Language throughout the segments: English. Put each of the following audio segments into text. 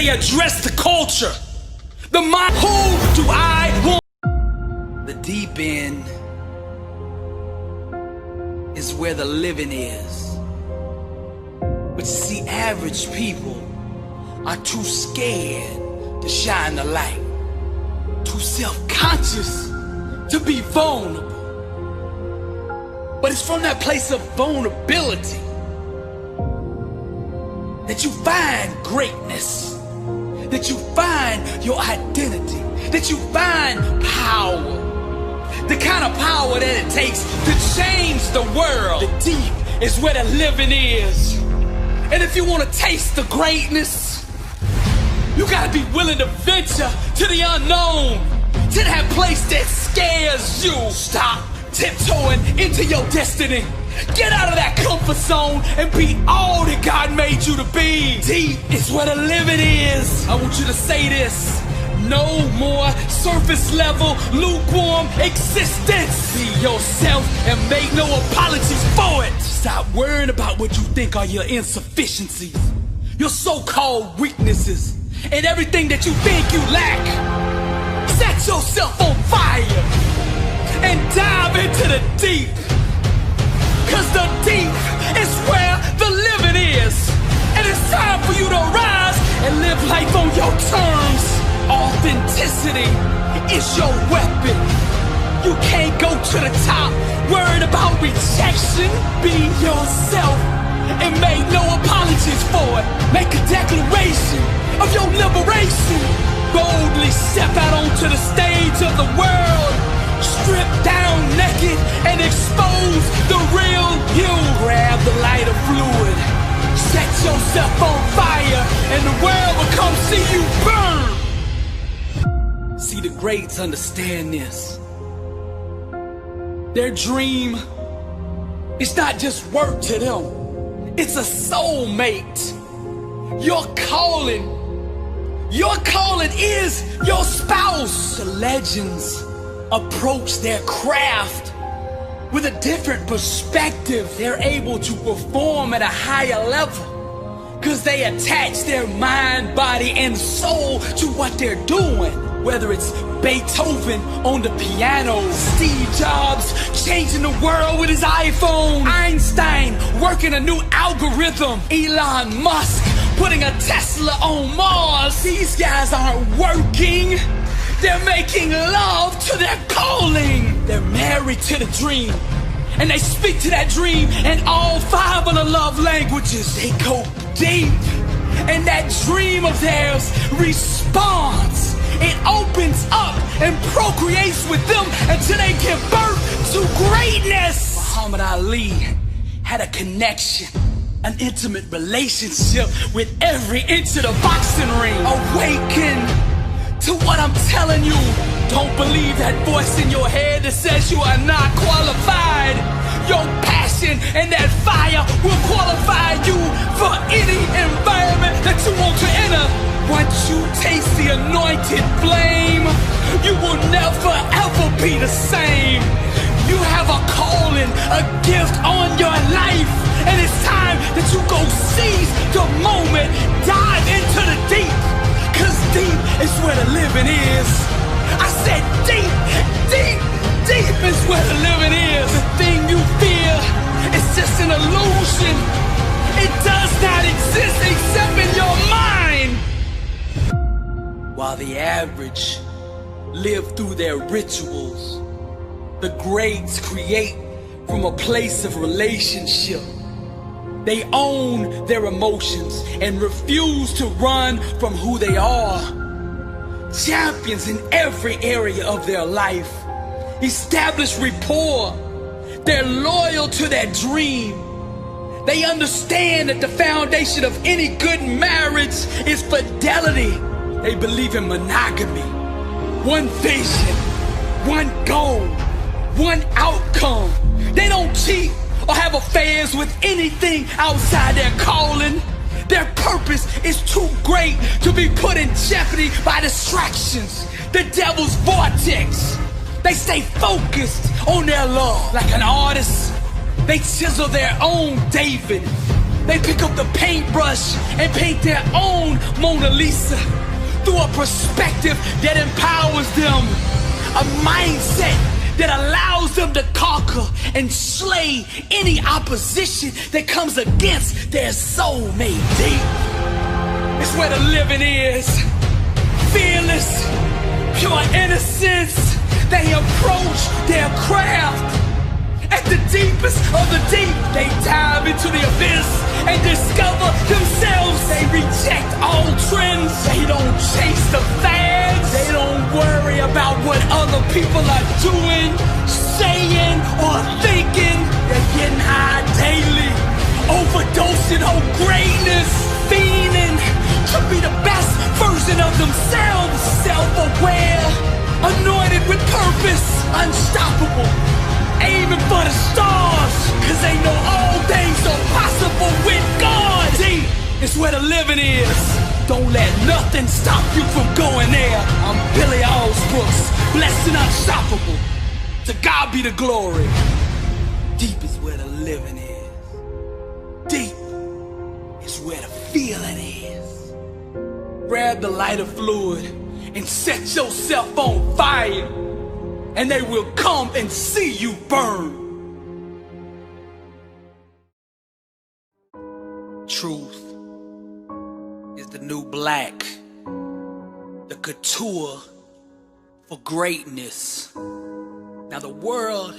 They address the culture. The mind. Who do I want? The deep end is where the living is. But you see, average people are too scared to shine the light, too self-conscious to be vulnerable. But it's from that place of vulnerability that you find greatness, that you find your identity, that you find power. The kind of power that it takes to change the world. The deep is where the living is. And if you want to taste the greatness, you gotta be willing to venture to the unknown, to that place that scares you. Stop tiptoeing into your destiny. Get out of that comfort zone and be all that God made you to be. Deep is where the living is. I want you to say this. No more surface level, lukewarm existence. Be yourself and make no apologies for it. Stop worrying about what you think are your insufficiencies, your so-called weaknesses, and everything that you think you lack. Set yourself on fire and dive into the deep. Cause the deep is where the living is. And it's time for you to rise and live life on your terms. Authenticity is your weapon. You can't go to the top worried about rejection. Be yourself and make no apologies for it. Make a declaration of your liberation. Boldly step out onto the stage of the world. Strip down naked and expose the real you. Grab the lighter fluid. Set yourself on fire and the world will come see you burn. See, the greats understand this. Their dream is not just work to them. It's a soulmate. Your calling is your spouse. The legends approach their craft with a different perspective. They're able to perform at a higher level because they attach their mind, body, and soul to what they're doing. Whether it's Beethoven on the piano, Steve Jobs changing the world with his iPhone, Einstein working a new algorithm, Elon Musk putting a Tesla on Mars. These guys aren't working. They're making love to their calling. They're married to the dream, and they speak to that dream in all 5 of the love languages. They go deep, and that dream of theirs responds. It opens up and procreates with them until they give birth to greatness. Muhammad Ali had a connection, an intimate relationship with every inch of the boxing ring. Awaken to what I'm telling you. Don't believe that voice in your head that says you are not qualified. Your passion and that fire will qualify you for any environment that you want to enter. Once you taste the anointed flame, you will never ever be the same. You have a calling, a gift on your life, and it's time that you go seize the moment. Dive into the deep. Cause deep is where the living is. I said deep, deep, deep is where the living is. The thing you fear is just an illusion. It does not exist except in your mind. While the average live through their rituals, the greats create from a place of relationship. They own their emotions and refuse to run from who they are. Champions in every area of their life establish rapport. They're loyal to their dream. They understand that the foundation of any good marriage is fidelity. They believe in monogamy. One vision, one goal, one outcome. They don't cheat or have affairs with anything outside their calling. Their purpose is too great to be put in jeopardy by distractions, the devil's vortex. They stay focused on their love. Like an artist, they chisel their own David. They pick up the paintbrush and paint their own Mona Lisa through a perspective that empowers them, a mindset that allows them to conquer and slay any opposition that comes against their soulmate deep. It's where the living is, fearless, pure innocence. They approach their craft at the deepest of the deep. They dive into the abyss and discover themselves. They reject all trends. They don't chase the fads. They don't worry about what other people are doing, saying, or thinking. They're getting high daily, overdosing on greatness, fiending to be the best version of themselves. Self-aware, anointed with purpose, unstoppable, aiming for the stars, cause they know all things are possible with God. See, it's where the living is. Don't let nothing stop you from going there. I'm Billy Alsbrooks, blessed and unstoppable. To God be the glory. Deep is where the living is. Deep is where the feeling is. Grab the lighter fluid and set yourself on fire, and they will come and see you burn. Truth is the new black, the couture for greatness. Now the world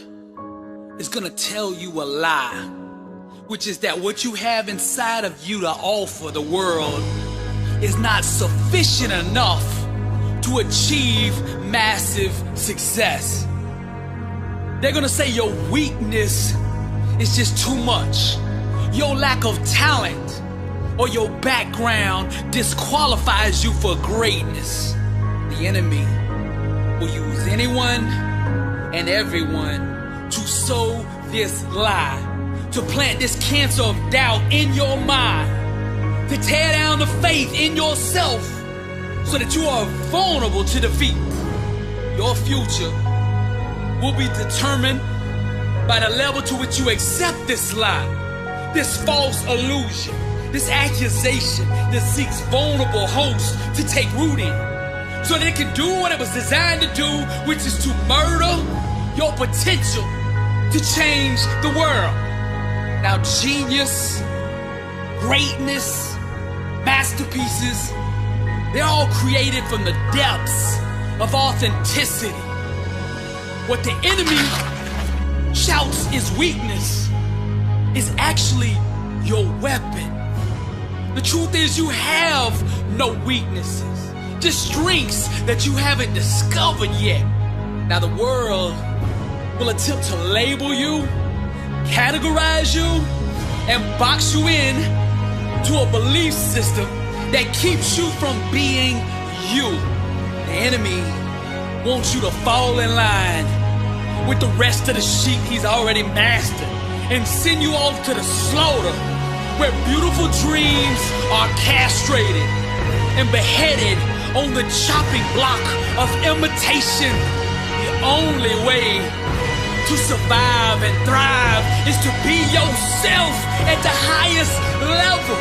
is gonna tell you a lie, which is that what you have inside of you to offer the world is not sufficient enough to achieve massive success. They're gonna say your weakness is just too much. Your lack of talent or your background disqualifies you for greatness. The enemy will use anyone and everyone to sow this lie, to plant this cancer of doubt in your mind, to tear down the faith in yourself, so that you are vulnerable to defeat. Your future will be determined by the level to which you accept this lie, this false illusion, this accusation that seeks vulnerable hosts to take root in, so that it can do what it was designed to do, which is to murder your potential to change the world. Now, genius, greatness, masterpieces, they're all created from the depths of authenticity. What the enemy shouts is weakness is actually your weapon. The truth is, you have no weaknesses, just strengths that you haven't discovered yet. Now the world will attempt to label you, categorize you, and box you in to a belief system that keeps you from being you. The enemy wants you to fall in line with the rest of the sheep he's already mastered and send you off to the slaughter, where beautiful dreams are castrated and beheaded on the chopping block of imitation. The only way to survive and thrive is to be yourself at the highest level.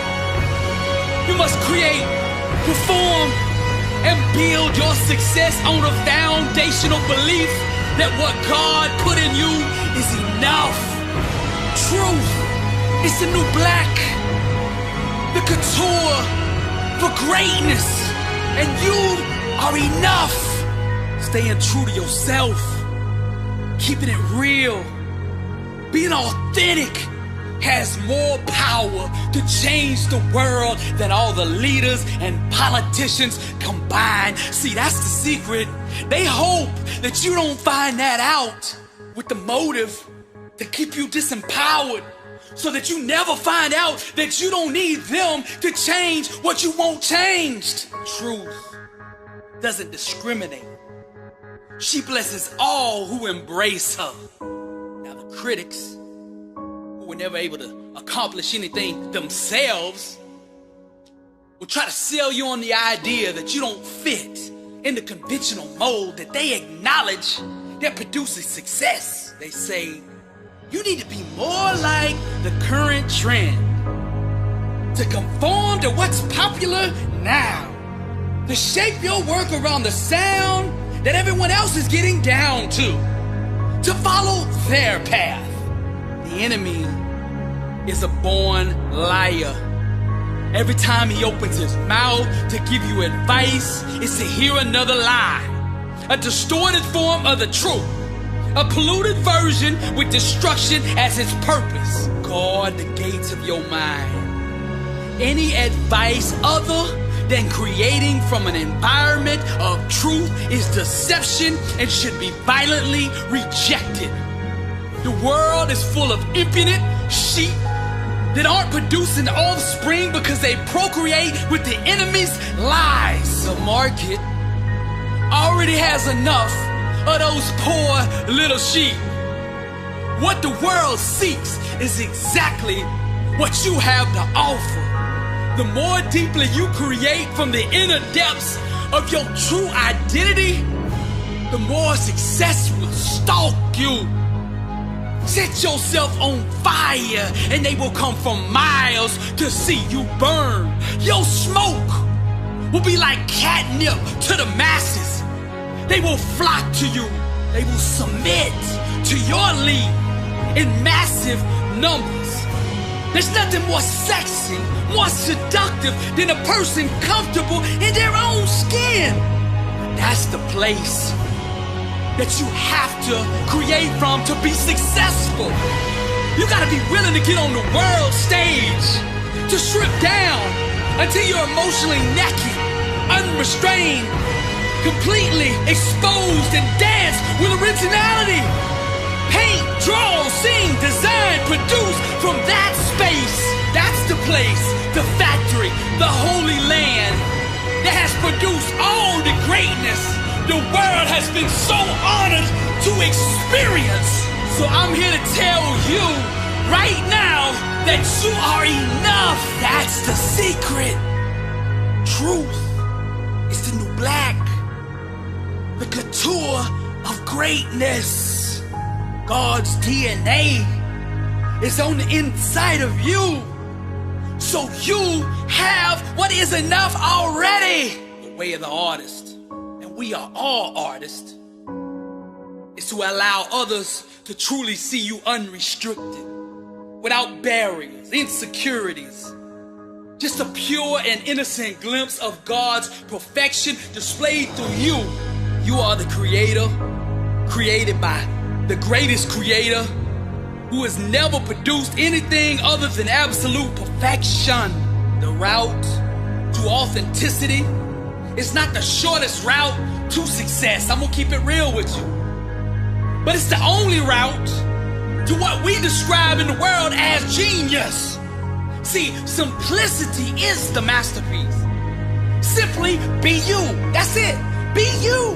You must create, perform, and build your success on a foundational belief that what God put in you is enough. Truth is the new black, the couture for greatness, and you are enough. Staying true to yourself, keeping it real, being authentic has more power to change the world than all the leaders and politicians combined. See, that's the secret. They hope that you don't find that out with the motive to keep you disempowered, so that you never find out that you don't need them to change what you want changed. Truth doesn't discriminate. She blesses all who embrace her. Now the critics, who were never able to accomplish anything themselves, will try to sell you on the idea that you don't fit in the conventional mold that they acknowledge that produces success. They say, you need to be more like the current trend. to conform to what's popular now, to shape your work around the sound that everyone else is getting down to follow their path. The enemy is a born liar. Every time he opens his mouth to give you advice, it's to hear another lie, a distorted form of the truth, a polluted version with destruction as its purpose. Guard the gates of your mind. Any advice other than creating from an environment of truth is deception and should be violently rejected. The world is full of impudent sheep that aren't producing offspring because they procreate with the enemy's lies. The market already has enough of those poor little sheep. What the world seeks is exactly what you have to offer. The more deeply you create from the inner depths of your true identity, the more success will stalk you. Set yourself on fire and they will come from miles to see you burn. Your smoke will be like catnip to the masses. They will flock to you. They will submit to your lead in massive numbers. There's nothing more sexy, more seductive than a person comfortable in their own skin. That's the place that you have to create from to be successful. You gotta be willing to get on the world stage, to strip down until you're emotionally naked, unrestrained, completely exposed, and dance with originality. Paint, draw, sing, design, produce from that space. That's the place, the factory, the holy land that has produced all the greatness the world has been so honored to experience. So I'm here to tell you right now that you are enough. That's the secret. Truth is the new black, the couture of greatness. God's DNA is on the inside of you. So you have what is enough already. The way of the artist, and we are all artists, is to allow others to truly see you unrestricted, without barriers, insecurities. Just a pure and innocent glimpse of God's perfection displayed through you. You are the creator, created by the greatest creator, who has never produced anything other than absolute perfection. The route to authenticity is not the shortest route to success. I'm gonna keep it real with you. But it's the only route to what we describe in the world as genius. See, simplicity is the masterpiece. Simply be you. That's it. Be you.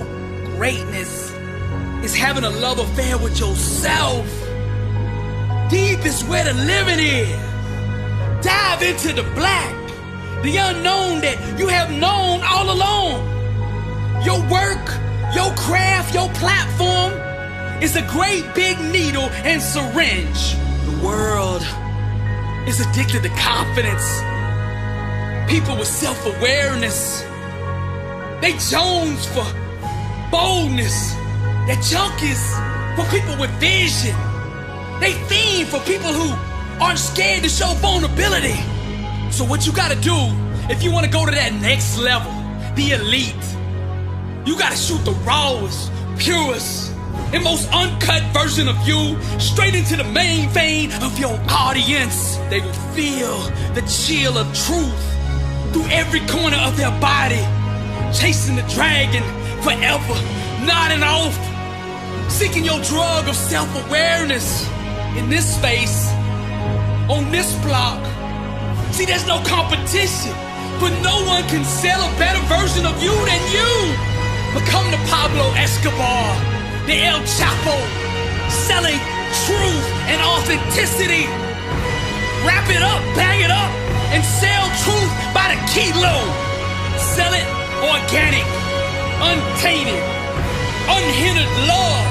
Greatness is having a love affair with yourself. Deep is where the living is. Dive into the black, the unknown that you have known all along. Your work, your craft, your platform is a great big needle and syringe. The world is addicted to confidence. People with self-awareness, they jones for boldness. That junk is for people with vision. They fiend for people who aren't scared to show vulnerability. So what you gotta do, if you wanna go to that next level, the elite, you gotta shoot the rawest, purest, and most uncut version of you straight into the main vein of your audience. They will feel the chill of truth through every corner of their body, chasing the dragon forever, nodding off, seeking your drug of self-awareness. In this space, on this block, see, there's no competition, but no one can sell a better version of you than you. Become the Pablo Escobar, the El Chapo, selling truth and authenticity. Wrap it up, bang it up, and sell truth by the kilo. Sell it organic, untainted, unhindered love.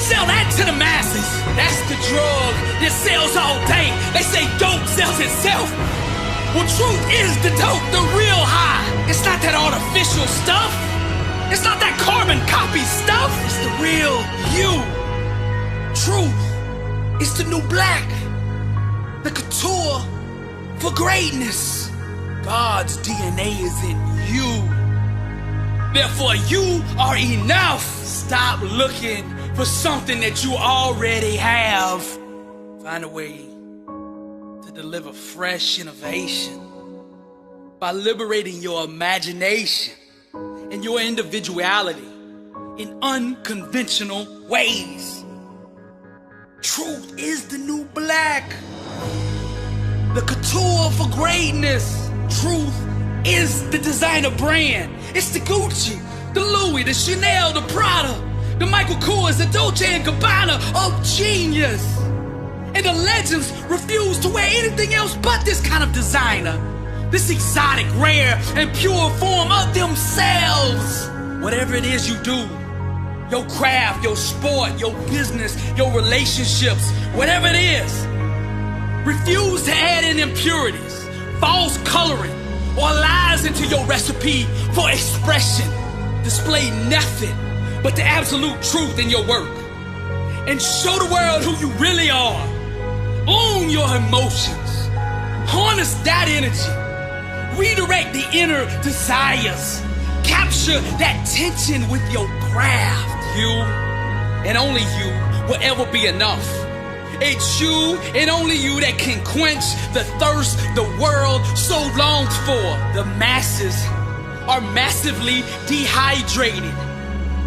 Sell that to the masses. That's the drug that sells all day. They say dope sells itself. Well, truth is the dope, the real high. It's not that artificial stuff. It's not that carbon copy stuff. It's the real you. Truth is the new black. The couture for greatness. God's DNA is in you. Therefore, you are enough. Stop looking for something that you already have. Find a way to deliver fresh innovation by liberating your imagination and your individuality in unconventional ways. Truth is the new black. The couture for greatness. Truth is the designer brand. It's the Gucci, the Louis, the Chanel, the Prada, the Michael Kors, the Dolce & Gabbana of genius. And the legends refuse to wear anything else but this kind of designer. This exotic, rare, and pure form of themselves. Whatever it is you do, your craft, your sport, your business, your relationships, whatever it is, refuse to add in impurities, false coloring, or lies into your recipe for expression. Display nothing but the absolute truth in your work. And show the world who you really are. Own your emotions. Harness that energy. Redirect the inner desires. Capture that tension with your craft. You and only you will ever be enough. It's you and only you that can quench the thirst the world so longs for. The masses are massively dehydrated.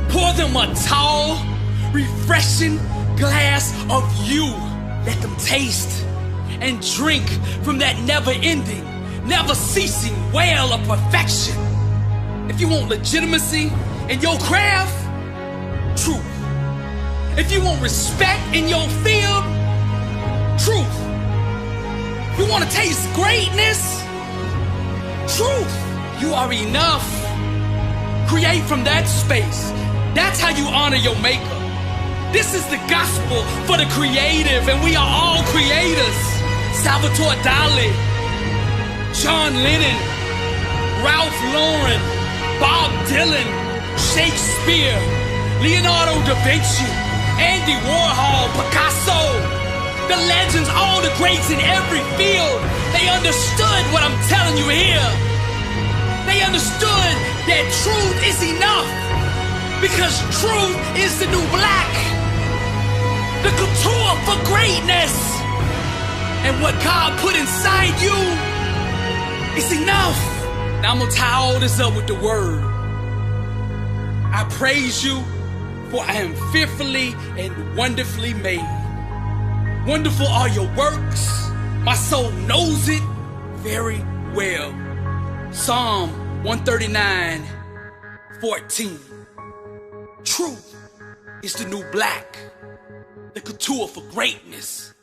Pour them a tall, refreshing glass of you. Let them taste and drink from that never-ending, never-ceasing well of perfection. If you want legitimacy in your craft, truth. If you want respect in your field, truth. You want to taste greatness? Truth. You are enough. Create from that space. That's how you honor your maker. This is the gospel for the creative, and we are all creators. Salvatore Dali, John Lennon, Ralph Lauren, Bob Dylan, Shakespeare, Leonardo da Vinci, Andy Warhol, Picasso. The legends, all the greats in every field, they understood what I'm telling you here. They understood that truth is enough, because truth is the new black. The couture for greatness. And what God put inside you is enough. Now I'm gonna tie all this up with the word. I praise you, for I am fearfully and wonderfully made. Wonderful are your works. My soul knows it very well. Psalm 139:14. Truth is the new black. The couture for greatness.